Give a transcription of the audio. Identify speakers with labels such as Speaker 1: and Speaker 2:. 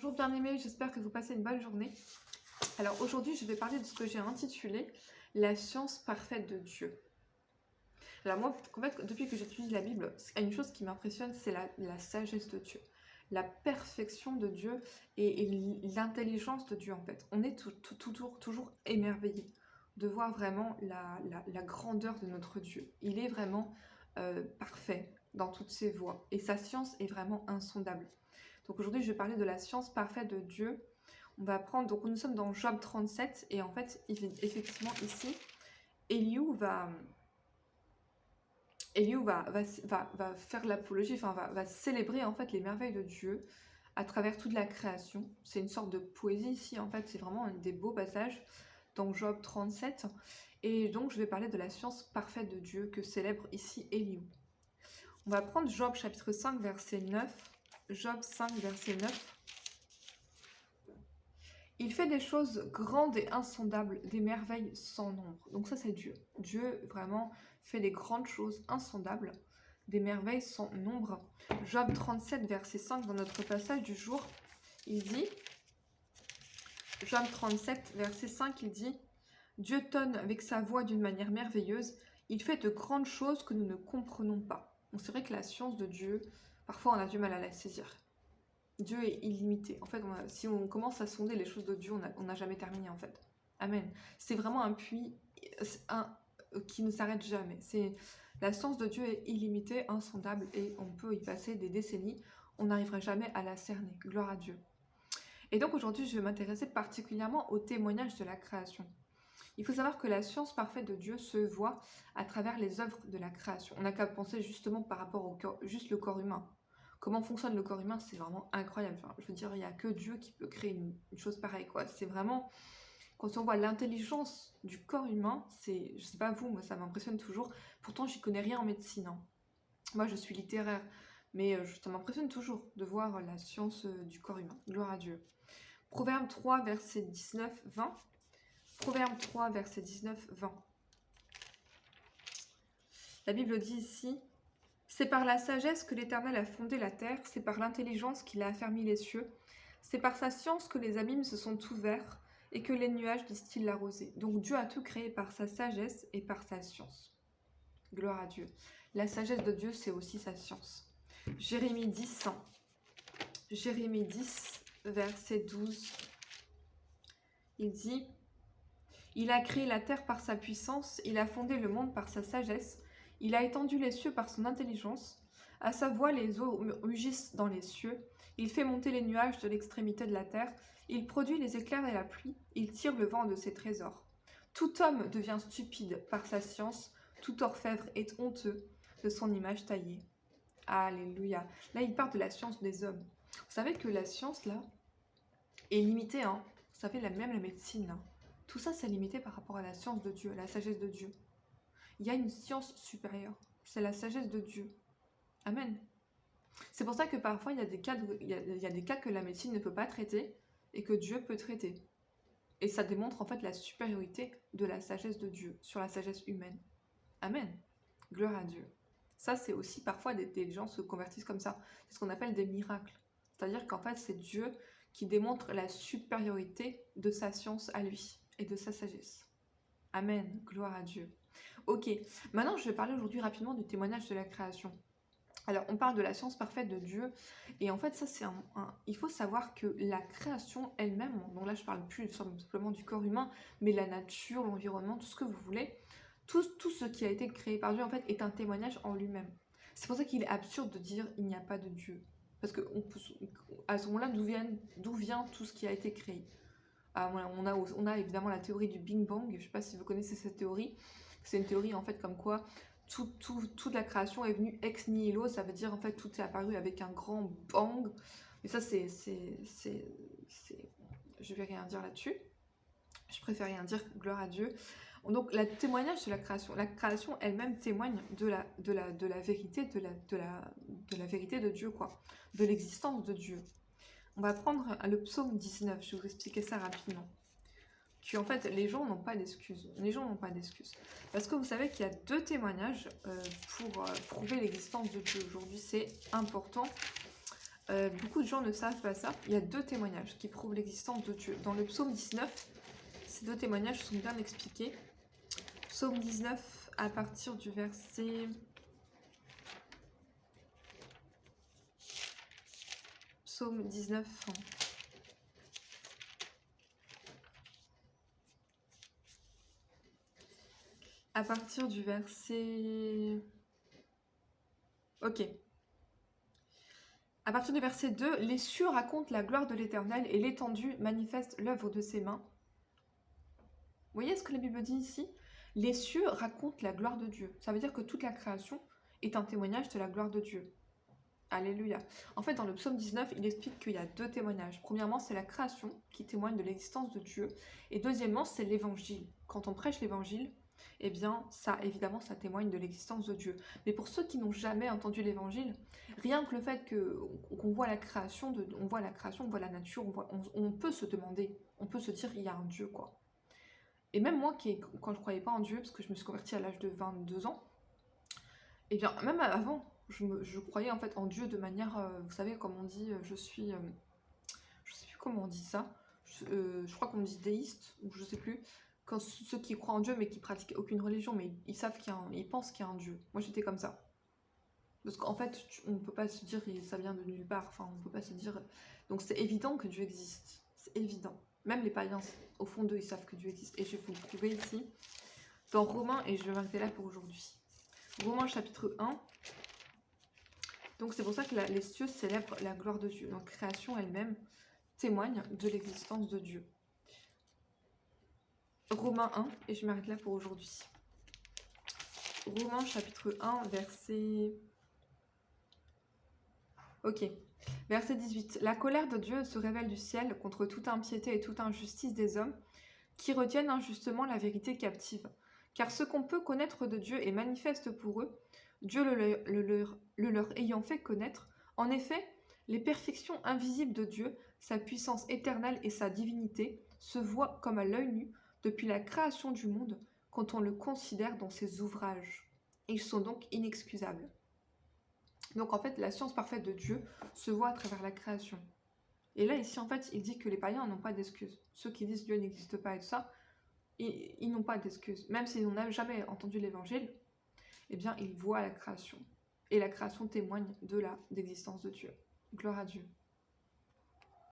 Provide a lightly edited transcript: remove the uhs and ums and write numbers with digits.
Speaker 1: Bonjour bien-aimés, j'espère que vous passez une bonne journée. Alors aujourd'hui, je vais parler de ce que j'ai intitulé la science parfaite de Dieu. Alors moi, en fait, depuis que j'étudie la Bible, une chose qui m'impressionne, c'est la sagesse de Dieu, la perfection de Dieu et l'intelligence de Dieu en fait. On est toujours émerveillé de voir vraiment la grandeur de notre Dieu. Il est vraiment parfait dans toutes ses voies et sa science est vraiment insondable. Donc aujourd'hui, je vais parler de la science parfaite de Dieu. On va prendre, donc nous sommes dans Job 37 et en fait, effectivement ici, Eliou va, va faire l'apologie, enfin va célébrer en fait les merveilles de Dieu à travers toute la création. C'est une sorte de poésie ici, en fait, c'est vraiment un des beaux passages dans Job 37. Et donc je vais parler de la science parfaite de Dieu que célèbre ici Eliou. On va prendre Job chapitre 5 verset 9. Job 5 verset 9. Il fait des choses grandes et insondables, des merveilles sans nombre. Donc ça, c'est Dieu. Dieu, vraiment, fait des grandes choses insondables, des merveilles sans nombre. Job 37, verset 5, dans notre passage du jour, il dit, Job 37, verset 5, il dit, Dieu tonne avec sa voix d'une manière merveilleuse, il fait de grandes choses que nous ne comprenons pas. Donc c'est vrai que la science de Dieu, parfois on a du mal à la saisir. Dieu est illimité. En fait, si on commence à sonder les choses de Dieu, on n'a jamais terminé en fait. Amen. C'est vraiment un puits qui ne s'arrête jamais. La science de Dieu est illimitée, insondable, et on peut y passer des décennies. On n'arrivera jamais à la cerner. Gloire à Dieu. Et donc aujourd'hui, je vais m'intéresser particulièrement au témoignage de la création. Il faut savoir que la science parfaite de Dieu se voit à travers les œuvres de la création. On n'a qu'à penser justement par rapport au corps, juste le corps humain. Comment fonctionne le corps humain, c'est vraiment incroyable. Enfin, je veux dire, il n'y a que Dieu qui peut créer une chose pareille, quoi. C'est vraiment, quand on voit l'intelligence du corps humain, c'est, je sais pas vous, moi ça m'impressionne toujours. Pourtant, j'y connais rien en médecine, hein. Moi, je suis littéraire, mais ça m'impressionne toujours de voir la science du corps humain. Gloire à Dieu. Proverbe 3, verset 19-20. Proverbe 3, verset 19-20. La Bible dit ici, c'est par la sagesse que l'Éternel a fondé la terre, c'est par l'intelligence qu'il a affermi les cieux, c'est par sa science que les abîmes se sont ouverts et que les nuages distillent la rosée. Donc Dieu a tout créé par sa sagesse et par sa science. Gloire à Dieu. La sagesse de Dieu, c'est aussi sa science. Jérémie 10, 100. Jérémie 10, verset 12. Il dit, il a créé la terre par sa puissance, il a fondé le monde par sa sagesse, il a étendu les cieux par son intelligence, à sa voix les eaux rugissent dans les cieux, il fait monter les nuages de l'extrémité de la terre, il produit les éclairs et la pluie, il tire le vent de ses trésors. Tout homme devient stupide par sa science, tout orfèvre est honteux de son image taillée. Alléluia. Là, il parle de la science des hommes. Vous savez que la science, là, est limitée, hein. Vous savez, même la médecine, là. Tout ça, c'est limité par rapport à la science de Dieu, à la sagesse de Dieu. Il y a une science supérieure, c'est la sagesse de Dieu. Amen. C'est pour ça que parfois, il y a des cas que la médecine ne peut pas traiter et que Dieu peut traiter. Et ça démontre en fait la supériorité de la sagesse de Dieu sur la sagesse humaine. Amen. Gloire à Dieu. Ça, c'est aussi parfois des gens se convertissent comme ça. C'est ce qu'on appelle des miracles. C'est-à-dire qu'en fait, c'est Dieu qui démontre la supériorité de sa science à lui et de sa sagesse. Amen. Gloire à Dieu. Ok, maintenant je vais parler aujourd'hui rapidement du témoignage de la création. Alors on parle de la science parfaite de Dieu, et en fait ça c'est il faut savoir que la création elle-même, donc là je parle plus simplement du corps humain, mais la nature, l'environnement, tout ce que vous voulez, tout ce qui a été créé par Dieu en fait est un témoignage en lui-même. C'est pour ça qu'il est absurde de dire il n'y a pas de Dieu. Parce que à ce moment-là, d'où vient tout ce qui a été créé? On a évidemment la théorie du Big Bang, je ne sais pas si vous connaissez cette théorie. C'est une théorie en fait comme quoi toute la création est venue ex nihilo, ça veut dire en fait tout est apparu avec un grand bang. Mais ça je vais rien dire là-dessus. Je préfère rien dire, gloire à Dieu. Donc le témoignage de la création elle-même témoigne de la vérité, de la vérité de Dieu, quoi, de l'existence de Dieu. On va prendre le psaume 19, je vais vous expliquer ça rapidement. En fait, les gens n'ont pas d'excuses. Les gens n'ont pas d'excuses. Parce que vous savez qu'il y a deux témoignages pour prouver l'existence de Dieu. Aujourd'hui, c'est important. Beaucoup de gens ne savent pas ça. Il y a deux témoignages qui prouvent l'existence de Dieu. Dans le psaume 19, ces deux témoignages sont bien expliqués. Psaume 19, à partir du verset... Psaume 19... À partir du verset... Ok. À partir du verset 2, les cieux racontent la gloire de l'Éternel et l'étendue manifeste l'œuvre de ses mains. Vous voyez ce que la Bible dit ici? Les cieux racontent la gloire de Dieu. Ça veut dire que toute la création est un témoignage de la gloire de Dieu. Alléluia. En fait, dans le psaume 19, il explique qu'il y a deux témoignages. Premièrement, c'est la création qui témoigne de l'existence de Dieu. Et deuxièmement, c'est l'évangile. Quand on prêche l'évangile, eh bien, ça, évidemment, ça témoigne de l'existence de Dieu. Mais pour ceux qui n'ont jamais entendu l'évangile, rien que le fait qu'on voit la création, on voit la nature, on peut se demander, on peut se dire, il y a un Dieu, quoi. Et même moi, quand je ne croyais pas en Dieu, parce que je me suis convertie à l'âge de 22 ans, et bien, même avant, je croyais en fait en Dieu de manière, vous savez, comme on dit, je sais plus comment on dit ça, je crois qu'on dit déiste, ou je sais plus, quand ceux qui croient en Dieu mais qui pratiquent aucune religion, mais ils savent ils pensent qu'il y a un Dieu. Moi j'étais comme ça. Parce qu'en fait, on ne peut pas se dire ça vient de nulle part, enfin on ne peut pas se dire... Donc c'est évident que Dieu existe, c'est évident. Même les païens, au fond d'eux, ils savent que Dieu existe. Et je vais vous le prouver ici, dans Romains, et je vais m'arrêter là pour aujourd'hui. Romains chapitre 1. Donc c'est pour ça que les cieux célèbrent la gloire de Dieu. Donc création elle-même témoigne de l'existence de Dieu. Romains 1, et je m'arrête là pour aujourd'hui. Romains chapitre 1, verset... Ok. Verset 18. La colère de Dieu se révèle du ciel contre toute impiété et toute injustice des hommes qui retiennent injustement la vérité captive. Car ce qu'on peut connaître de Dieu est manifeste pour eux, Dieu le leur ayant fait connaître. En effet, les perfections invisibles de Dieu, sa puissance éternelle et sa divinité, se voient comme à l'œil nu depuis la création du monde quand on le considère dans ses ouvrages. Ils sont donc inexcusables. Donc en fait, la science parfaite de Dieu se voit à travers la création. Et là, ici, en fait, il dit que les païens n'ont pas d'excuses. Ceux qui disent Dieu n'existe pas et tout ça, ils n'ont pas d'excuses. Même s'ils n'ont jamais entendu l'évangile, eh bien, ils voient la création. Et la création témoigne de l'existence de Dieu. Gloire à Dieu.